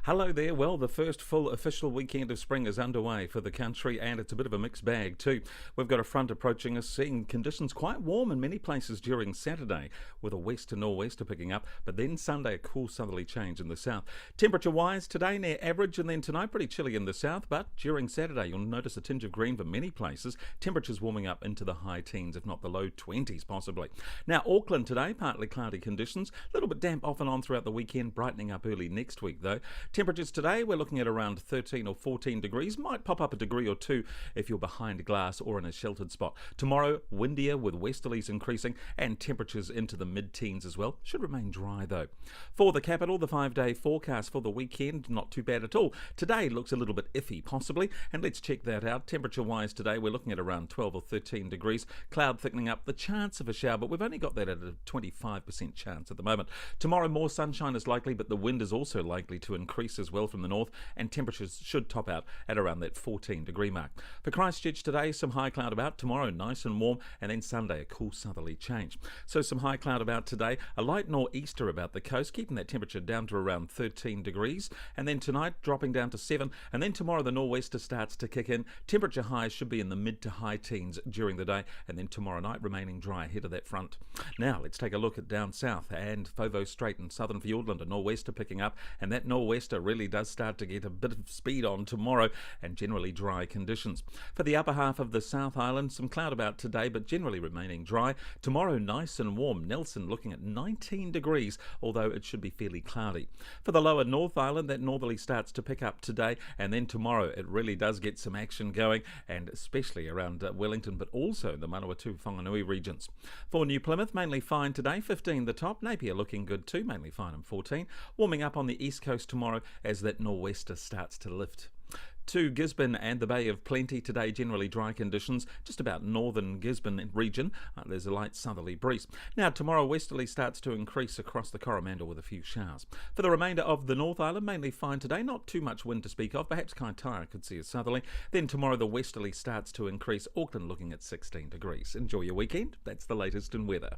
Hello there. Well, the first full official weekend of spring is underway for the country, and it's a bit of a mixed bag too. We've got a front approaching us, seeing conditions quite warm in many places during Saturday, with a west to nor'wester picking up, but then Sunday a cool southerly change in the south. Temperature-wise, today near average, and then tonight pretty chilly in the south, but during Saturday you'll notice a tinge of green for many places. Temperatures warming up into the high teens, if not the low 20s possibly. Now, Auckland today, partly cloudy conditions, a little bit damp off and on throughout the weekend, brightening up early next week though. Temperatures today, we're looking at around 13 or 14 degrees. Might pop up a degree or two if you're behind glass or in a sheltered spot. Tomorrow, windier with westerlies increasing and temperatures into the mid-teens as well. Should remain dry though. For the capital, the 5-day forecast for the weekend, not too bad at all. Today looks a little bit iffy possibly, and let's check that out. Temperature-wise today, we're looking at around 12 or 13 degrees. Cloud thickening up, the chance of a shower, but we've only got that at a 25% chance at the moment. Tomorrow, more sunshine is likely, but the wind is also likely to increase as well from the north, and temperatures should top out at around that 14 degree mark. For Christchurch today, some high cloud about. Tomorrow, nice and warm, and then Sunday, a cool southerly change. So some high cloud about today, a light nor'easter about the coast, keeping that temperature down to around 13 degrees, and then tonight dropping down to 7, and then tomorrow the nor'wester starts to kick in. Temperature highs should be in the mid to high teens during the day, and then tomorrow night remaining dry ahead of that front. Now, let's take a look at down south, and Fovo Strait and southern Fiordland, a nor'wester picking up, and that nor'wester really does start to get a bit of speed on tomorrow, and generally dry conditions. For the upper half of the South Island, some cloud about today, but generally remaining dry. Tomorrow, nice and warm. Nelson looking at 19 degrees, although it should be fairly cloudy. For the lower North Island, that northerly starts to pick up today, and then tomorrow it really does get some action going, and especially around Wellington, but also the Manawatu-Whanganui regions. For New Plymouth, mainly fine today, 15 the top. Napier looking good too, mainly fine and 14. Warming up on the east coast tomorrow as that nor'wester starts to lift. To Gisborne and the Bay of Plenty today, generally dry conditions, just about northern Gisborne region. There's a light southerly breeze. Now tomorrow, westerly starts to increase across the Coromandel with a few showers. For the remainder of the North Island, mainly fine today, not too much wind to speak of, perhaps Kaitaia could see a southerly. Then tomorrow the westerly starts to increase, Auckland looking at 16 degrees. Enjoy your weekend, that's the latest in weather.